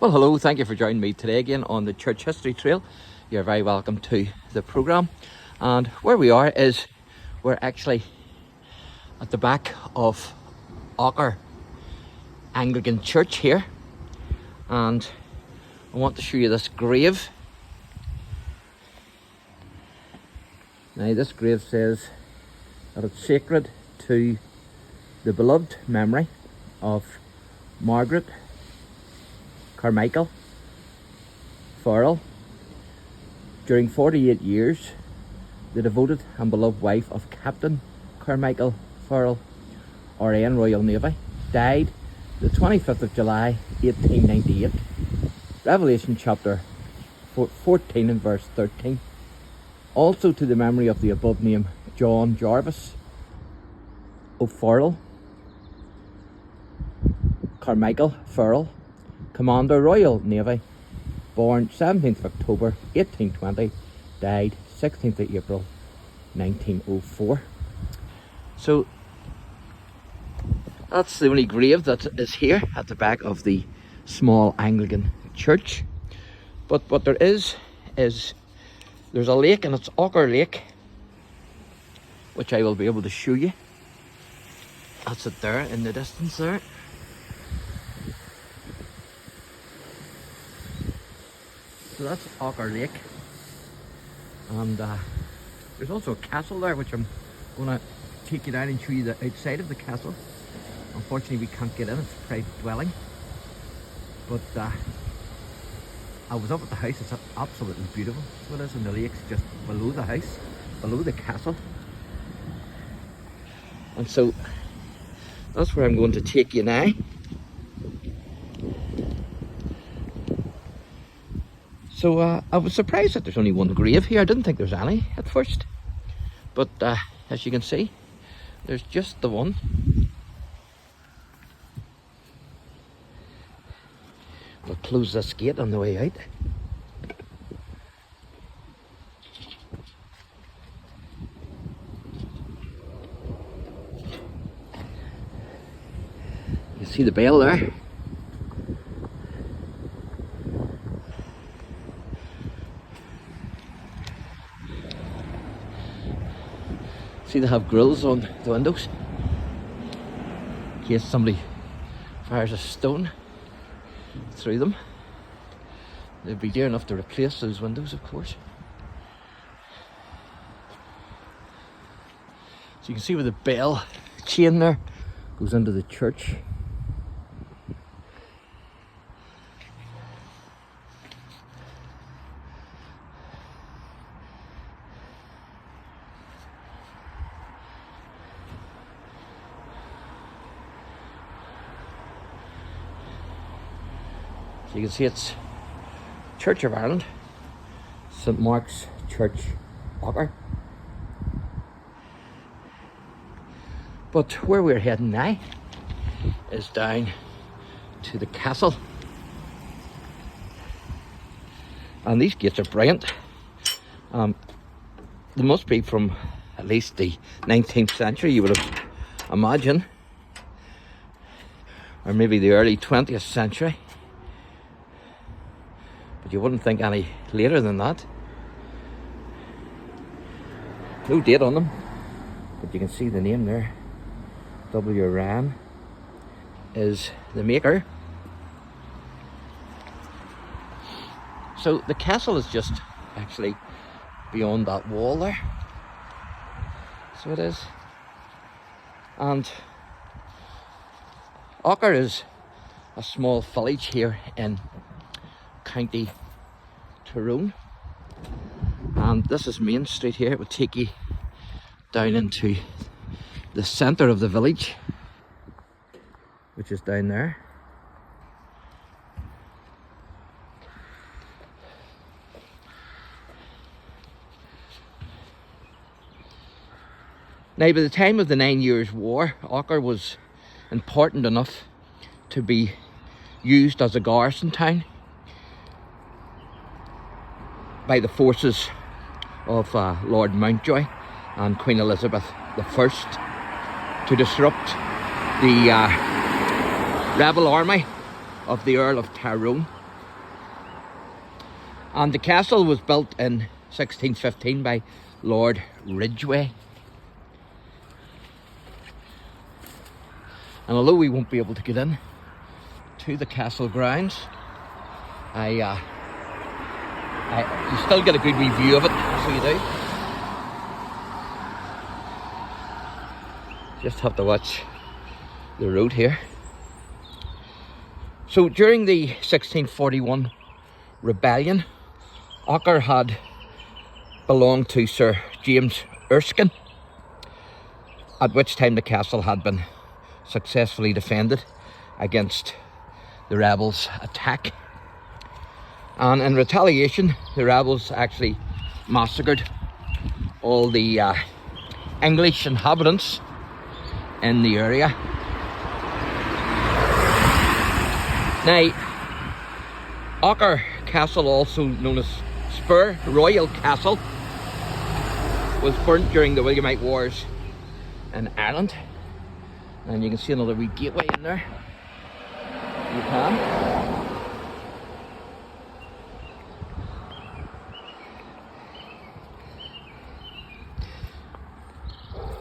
Well, hello, thank you for joining me today again on the Church History Trail. You're very welcome to the programme. And where we are is we're actually at the back of Augher Anglican Church here. And I want to show you this grave. Now this grave says that it's sacred to the beloved memory of Margaret Carmichael Farrell. During 48 years, the devoted and beloved wife of Captain Carmichael Farrell, RN Royal Navy, died the 25th of July 1898. Revelation chapter 14 and verse 13. Also to the memory of the above name John Jarvis O'Farrell Carmichael Farrell, Commander Royal Navy, born 17th October 1820, died 16th of April 1904. So that's the only grave that is here at the back of the small Anglican church. But what there is there's a lake, and it's Augher Lake, which I will be able to show you. That's it there in the distance there. So that's Augher Lake, and there's also a castle there, which I'm going to take you down and show you the outside of the castle. Unfortunately we can't get in, it's a private dwelling, but I was up at the house. It's absolutely beautiful. So it is, and the lake's just below the house, below the castle, and so that's where I'm going to take you now. So I was surprised that there's only one grave here. I didn't think there's any at first, but as you can see, there's just the one. We'll close this gate on the way out. You see the bell there? See, they have grills on the windows in case somebody fires a stone through them. They'd be dear enough to replace those windows, of course. So you can see where the bell chain there goes into the church. So you can see it's Church of Ireland, St Mark's Church, Augher. But where we're heading now is down to the castle. And these gates are brilliant. They must be from at least the 19th century, you would have imagined, or maybe the early 20th century. But you wouldn't think any later than that. No date on them, but you can see the name there. W. Ran is the maker. So the castle is just actually beyond that wall there. So it is. And Augher is a small village here in County Tyrone, and this is Main Street here. It would take you down into the centre of the village, which is down there. Now, by the time of the 9 Years' War, Augher was important enough to be used as a garrison town by the forces of Lord Mountjoy and Queen Elizabeth I to disrupt the rebel army of the Earl of Tyrone And the castle was built in 1615 by Lord Ridgway. And although we won't be able to get in to the castle grounds, you still get a good review of it, so you do. Just have to watch the road here. So during the 1641 rebellion, Augher had belonged to Sir James Erskine, at which time the castle had been successfully defended against the rebels' attack. And in retaliation, the rebels actually massacred all the English inhabitants in the area. Now, Augher Castle, also known as Spur Royal Castle, was burnt during the Williamite Wars in Ireland. And you can see another wee gateway in there. You can.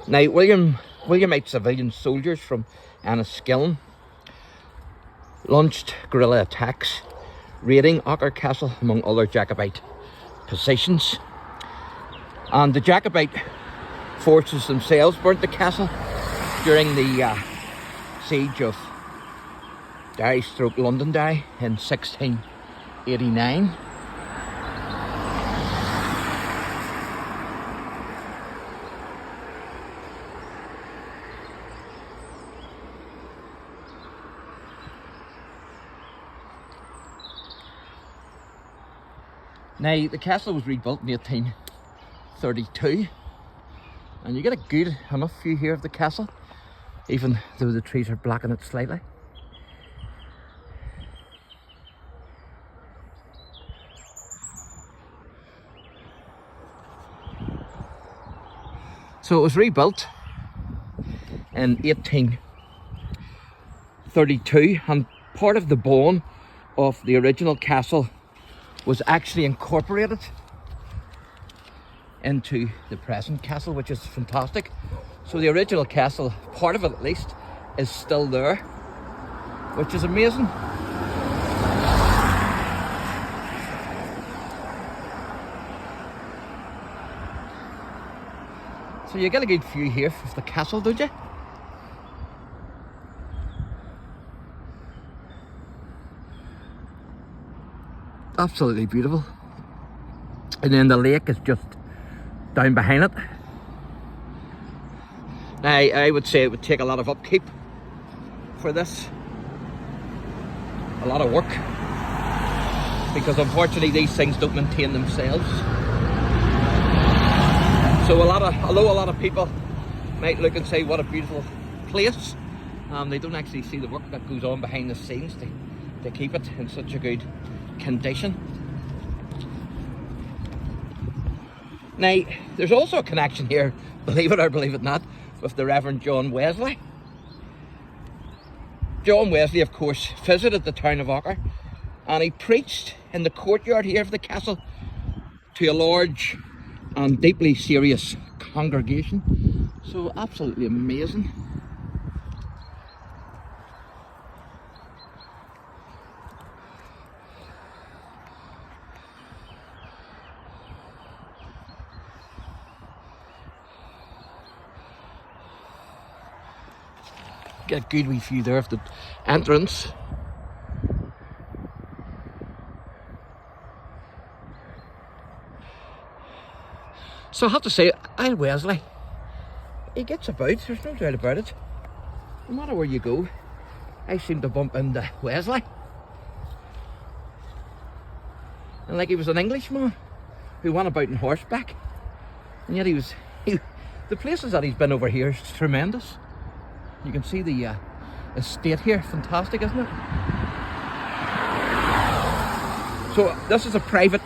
Now, Williamite civilian soldiers from Enniskillen launched guerrilla attacks, raiding Augher Castle among other Jacobite positions. And the Jacobite forces themselves burnt the castle during the siege of Derry/Londonderry in 1689. Now, the castle was rebuilt in 1832, and you get a good enough view here of the castle, even though the trees are blacking it slightly. So it was rebuilt in 1832, and part of the bone of the original castle was actually incorporated into the present castle, which is fantastic. So the original castle, part of it at least, is still there, which is amazing. So you get a good view here of the castle, don't you? Absolutely beautiful. And then the lake is just down behind it. Now, I would say it would take a lot of upkeep for this. A lot of work. Because unfortunately these things don't maintain themselves. So although a lot of people might look and say what a beautiful place, they don't actually see the work that goes on behind the scenes to keep it in such a good condition. Now, there's also a connection here, believe it or believe it not, with the Reverend John Wesley. John Wesley, of course, visited the town of Augher, and he preached in the courtyard here of the castle to a large and deeply serious congregation. So absolutely amazing. Get a good wee view there of the entrance. So I have to say, Wesley, he gets about, there's no doubt about it. No matter where you go, I seem to bump into Wesley. And like he was an Englishman who went about on horseback. And yet the places that he's been over here is tremendous. You can see the estate here, fantastic, isn't it? So this is a private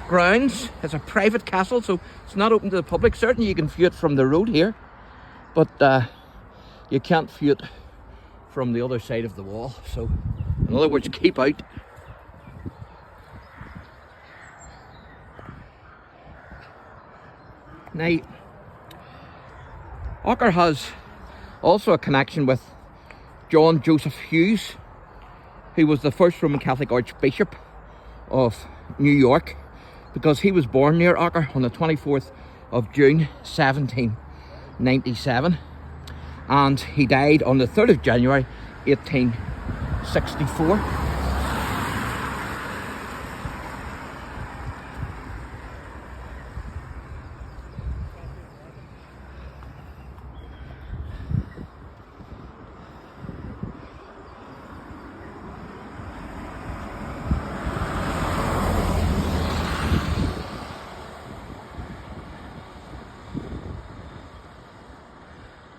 grounds, it's a private castle, so it's not open to the public. Certainly you can view it from the road here, but you can't view it from the other side of the wall. So in other words, keep out. Now, Augher has also a connection with John Joseph Hughes, who was the first Roman Catholic Archbishop of New York, because he was born near Augher on the 24th of June 1797, and he died on the 3rd of January 1864.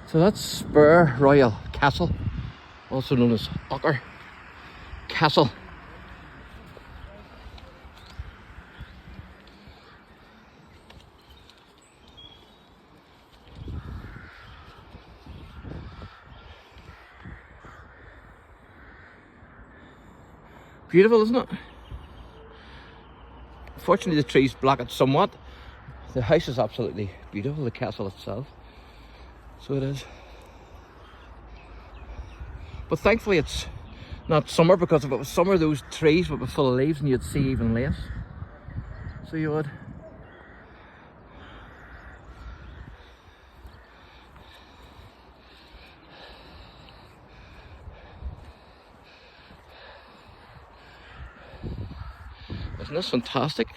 So that's Spur Royal Castle, also known as Augher Castle. Beautiful, isn't it? Unfortunately, the trees block it somewhat. The house is absolutely beautiful, the castle itself. So it is. But thankfully it's not summer, because if it was summer, those trees would be full of leaves and you'd see even less. So you would. Isn't this fantastic?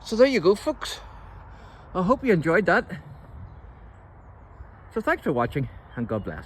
So there you go, folks. I hope you enjoyed that. So thanks for watching, and God bless.